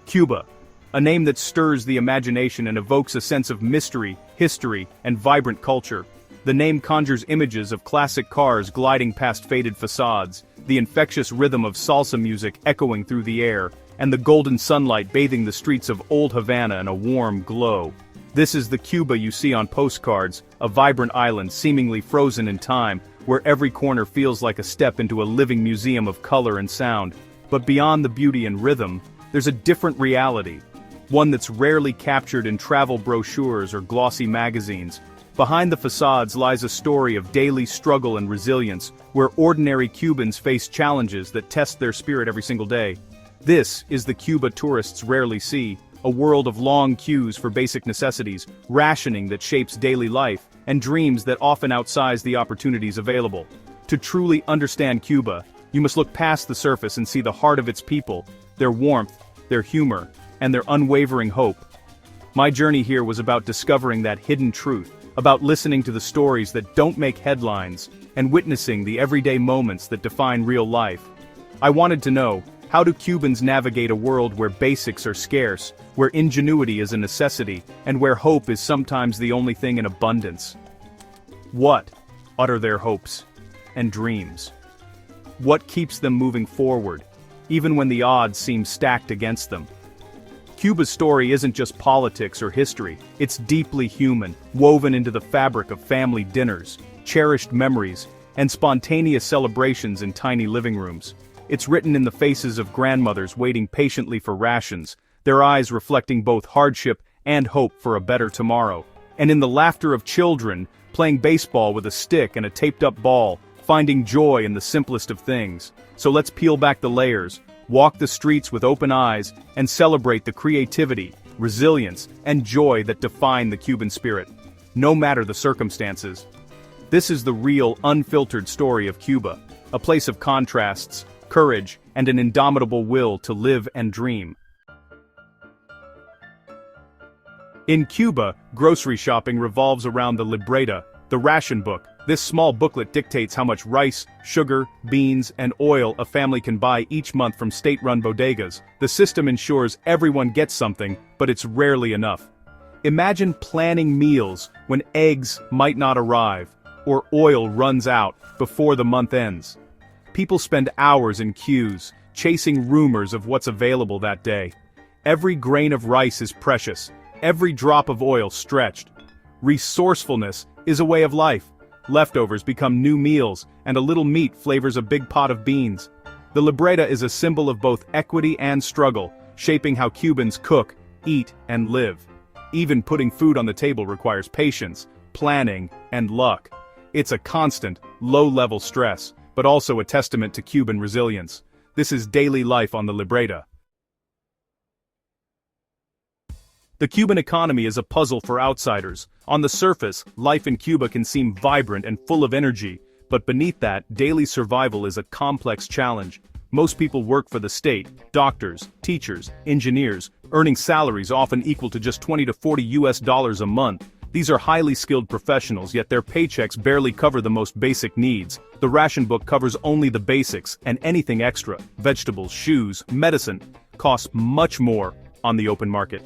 Cuba, a name that stirs the imagination and evokes a sense of mystery, history, and vibrant culture. The name conjures images of classic cars gliding past faded facades, the infectious rhythm of salsa music echoing through the air, and the golden sunlight bathing the streets of Old Havana in a warm glow. This is the Cuba you see on postcards, a vibrant island seemingly frozen in time, where every corner feels like a step into a living museum of color and sound. But beyond the beauty and rhythm, there's a different reality. One that's rarely captured in travel brochures or glossy magazines. Behind the facades lies a story of daily struggle and resilience, where ordinary Cubans face challenges that test their spirit every single day. This is the Cuba tourists rarely see, a world of long queues for basic necessities, rationing that shapes daily life, and dreams that often outsize the opportunities available. To truly understand Cuba, you must look past the surface and see the heart of its people, their warmth, their humor, and their unwavering hope. My journey here was about discovering that hidden truth, about listening to the stories that don't make headlines, and witnessing the everyday moments that define real life. I wanted to know, how do Cubans navigate a world where basics are scarce, where ingenuity is a necessity, and where hope is sometimes the only thing in abundance? What are their hopes and dreams? What keeps them moving forward, even when the odds seem stacked against them? Cuba's story isn't just politics or history, it's deeply human, woven into the fabric of family dinners, cherished memories, and spontaneous celebrations in tiny living rooms. It's written in the faces of grandmothers waiting patiently for rations, their eyes reflecting both hardship and hope for a better tomorrow. And in the laughter of children, playing baseball with a stick and a taped-up ball, finding joy in the simplest of things. So let's peel back the layers, walk the streets with open eyes, and celebrate the creativity, resilience, and joy that define the Cuban spirit, no matter the circumstances. This is the real, unfiltered story of Cuba, a place of contrasts, courage, and an indomitable will to live and dream. In Cuba, grocery shopping revolves around the libreta, the ration book. This small booklet dictates how much rice, sugar, beans, and oil a family can buy each month from state-run bodegas. The system ensures everyone gets something, but it's rarely enough. Imagine planning meals when eggs might not arrive, or oil runs out before the month ends. People spend hours in queues, chasing rumors of what's available that day. Every grain of rice is precious, every drop of oil stretched. Resourcefulness is a way of life. Leftovers become new meals, and a little meat flavors a big pot of beans. The libreta is a symbol of both equity and struggle, shaping how Cubans cook, eat, and live. Even putting food on the table requires patience, planning, and luck. It's a constant, low-level stress, but also a testament to Cuban resilience. This is daily life on the libreta. The Cuban economy is a puzzle for outsiders. On the surface, life in Cuba can seem vibrant and full of energy, but beneath that, daily survival is a complex challenge. Most people work for the state, doctors, teachers, engineers, earning salaries often equal to just $20 to $40 a month. These are highly skilled professionals, yet their paychecks barely cover the most basic needs. The ration book covers only the basics, and anything extra, vegetables, shoes, medicine, costs much more on the open market.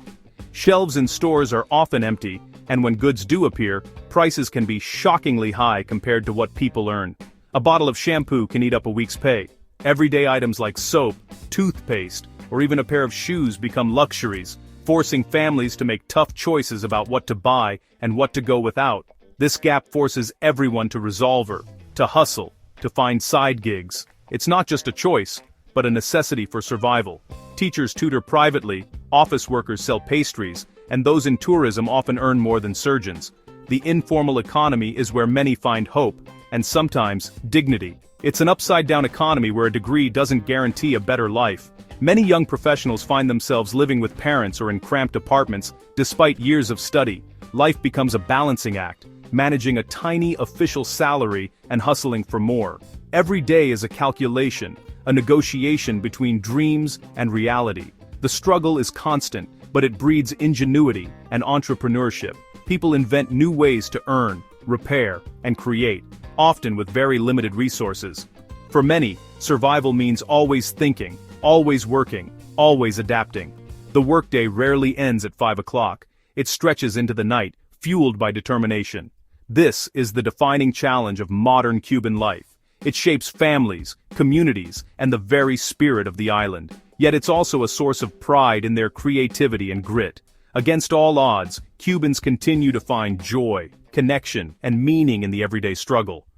Shelves in stores are often empty, and when goods do appear, prices can be shockingly high compared to what people earn. A bottle of shampoo can eat up a week's pay. Everyday items like soap, toothpaste, or even a pair of shoes become luxuries, forcing families to make tough choices about what to buy and what to go without. This gap forces everyone to resolve to hustle, to find side gigs. It's not just a choice, but a necessity for survival. Teachers tutor privately, office workers sell pastries, and those in tourism often earn more than surgeons. The informal economy is where many find hope, and sometimes, dignity. It's an upside-down economy where a degree doesn't guarantee a better life. Many young professionals find themselves living with parents or in cramped apartments, despite years of study. Life becomes a balancing act, managing a tiny official salary and hustling for more. Every day is a calculation, a negotiation between dreams and reality. The struggle is constant, but it breeds ingenuity and entrepreneurship. People invent new ways to earn, repair, and create, often with very limited resources. For many, survival means always thinking, always working, always adapting. The workday rarely ends at 5 o'clock. It stretches into the night, fueled by determination. This is the defining challenge of modern Cuban life. It shapes families, communities, and the very spirit of the island. Yet it's also a source of pride in their creativity and grit. Against all odds, Cubans continue to find joy, connection, and meaning in the everyday struggle.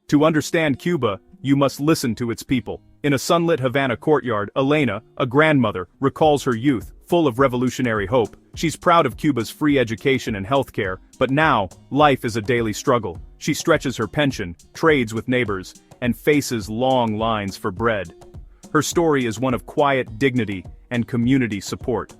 To understand Cuba, you must listen to its people. In a sunlit Havana courtyard, Elena, a grandmother, recalls her youth, full of revolutionary hope. She's proud of Cuba's free education and healthcare, but now, life is a daily struggle. She stretches her pension, trades with neighbors, and faces long lines for bread. Her story is one of quiet dignity and community support.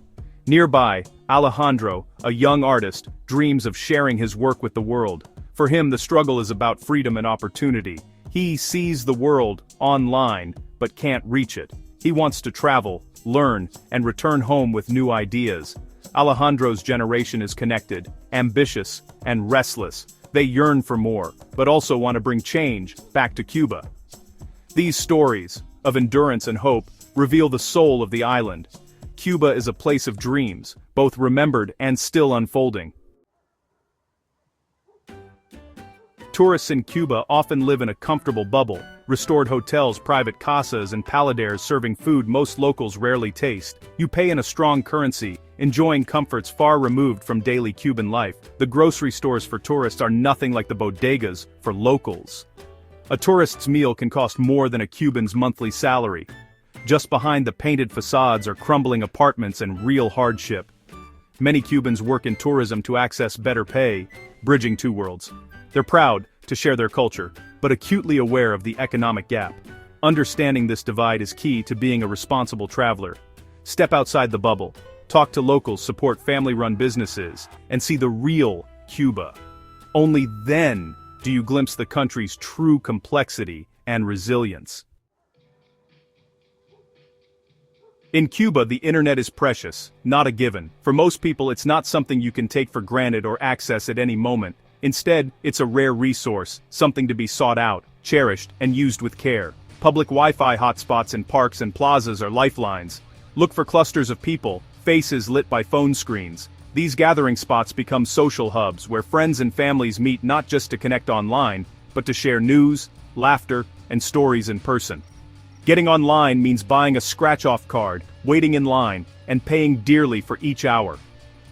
Nearby, Alejandro, a young artist, dreams of sharing his work with the world. For him, the struggle is about freedom and opportunity. He sees the world online, but can't reach it. He wants to travel, learn, and return home with new ideas. Alejandro's generation is connected, ambitious, and restless. They yearn for more, but also want to bring change back to Cuba. These stories, of endurance and hope, reveal the soul of the island. Cuba is a place of dreams, both remembered and still unfolding. Tourists in Cuba often live in a comfortable bubble, restored hotels, private casas, and paladeros serving food most locals rarely taste. You pay in a strong currency, enjoying comforts far removed from daily Cuban life. The grocery stores for tourists are nothing like the bodegas for locals. A tourist's meal can cost more than a Cuban's monthly salary. Just behind the painted facades are crumbling apartments and real hardship. Many Cubans work in tourism to access better pay, bridging two worlds. They're proud to share their culture, but acutely aware of the economic gap. Understanding this divide is key to being a responsible traveler. Step outside the bubble, talk to locals, support family-run businesses, and see the real Cuba. Only then do you glimpse the country's true complexity and resilience. In Cuba, the internet is precious, not a given. For most people, it's not something you can take for granted or access at any moment. Instead, it's a rare resource, something to be sought out, cherished, and used with care. Public Wi-Fi hotspots in parks and plazas are lifelines. Look for clusters of people, faces lit by phone screens. These gathering spots become social hubs where friends and families meet not just to connect online, but to share news, laughter, and stories in person. Getting online means buying a scratch-off card, waiting in line, and paying dearly for each hour.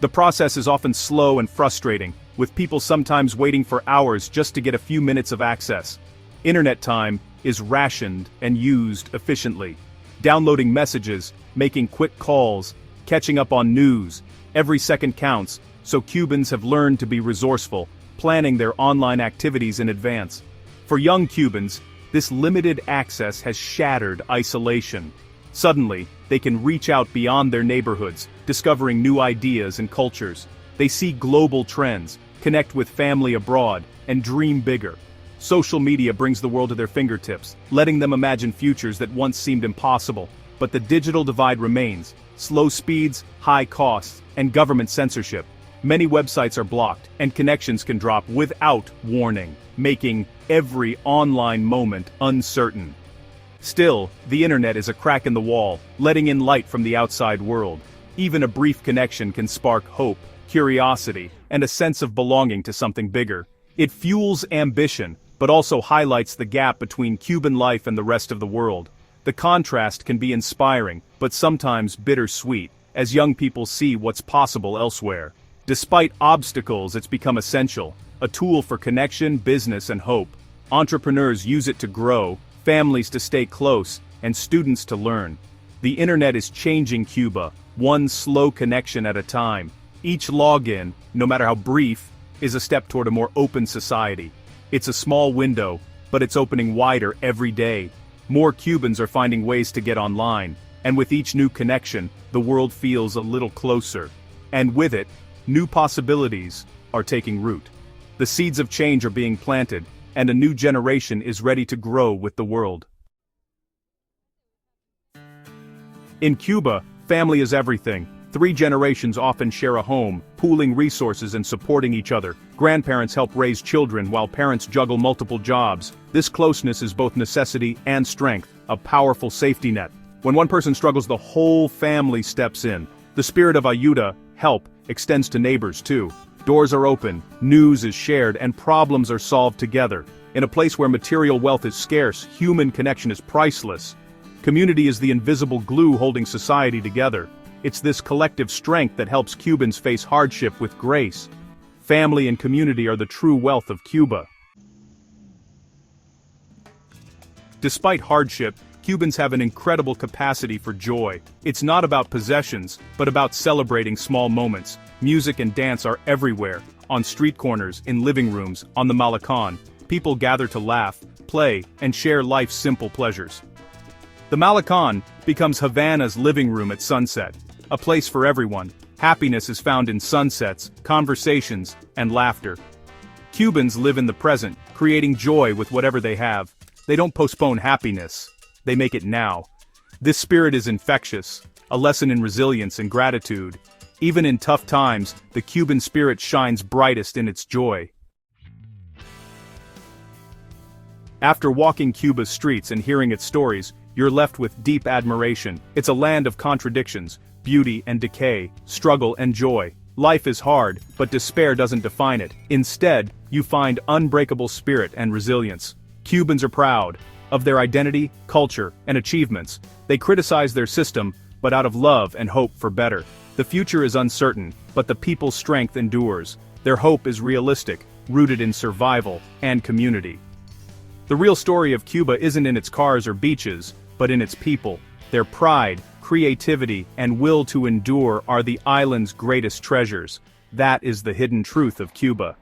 The process is often slow and frustrating, with people sometimes waiting for hours just to get a few minutes of access. Internet time is rationed and used efficiently. Downloading messages, making quick calls, catching up on news, every second counts, so Cubans have learned to be resourceful, planning their online activities in advance. For young Cubans, this limited access has shattered isolation. Suddenly, they can reach out beyond their neighborhoods, discovering new ideas and cultures. They see global trends, connect with family abroad, and dream bigger. Social media brings the world to their fingertips, letting them imagine futures that once seemed impossible. But the digital divide remains: slow speeds, high costs, and government censorship. Many websites are blocked, and connections can drop without warning, making every online moment uncertain. Still, the internet is a crack in the wall, letting in light from the outside world. Even a brief connection can spark hope, curiosity, and a sense of belonging to something bigger. It fuels ambition, but also highlights the gap between Cuban life and the rest of the world. The contrast can be inspiring, but sometimes bittersweet, as young people see what's possible elsewhere. Despite obstacles, it's become essential, a tool for connection, business, and hope. Entrepreneurs use it to grow, families to stay close, and students to learn. The internet is changing Cuba, one slow connection at a time. Each login, no matter how brief, is a step toward a more open society. It's a small window, but it's opening wider every day. More Cubans are finding ways to get online, and with each new connection, the world feels a little closer. And with it, new possibilities are taking root. The seeds of change are being planted, and a new generation is ready to grow with the world. In Cuba, family is everything. 3 generations often share a home, pooling resources and supporting each other. Grandparents help raise children while parents juggle multiple jobs. This closeness is both necessity and strength, a powerful safety net. When one person struggles, the whole family steps in. The spirit of ayuda, help, extends to neighbors too. Doors are open, news is shared, and problems are solved together. In a place where material wealth is scarce, human connection is priceless. Community is the invisible glue holding society together. It's this collective strength that helps Cubans face hardship with grace. Family and community are the true wealth of Cuba. Despite hardship, Cubans have an incredible capacity for joy. It's not about possessions, but about celebrating small moments. Music and dance are everywhere, on street corners, in living rooms, on the Malecón. People gather to laugh, play, and share life's simple pleasures. The Malecón becomes Havana's living room at sunset, a place for everyone. Happiness is found in sunsets, conversations, and laughter. Cubans live in the present, creating joy with whatever they have. They don't postpone happiness. They make it now. This spirit is infectious, a lesson in resilience and gratitude. Even in tough times, the Cuban spirit shines brightest in its joy. After walking Cuba's streets and hearing its stories, you're left with deep admiration. It's a land of contradictions, beauty and decay, struggle and joy. Life is hard, but despair doesn't define it. Instead, you find unbreakable spirit and resilience. Cubans are proud of their identity, culture, and achievements. They criticize their system, but out of love and hope for better. The future is uncertain, but the people's strength endures. Their hope is realistic, rooted in survival and community. The real story of Cuba isn't in its cars or beaches, but in its people. Their pride, creativity, and will to endure are the island's greatest treasures. That is the hidden truth of Cuba.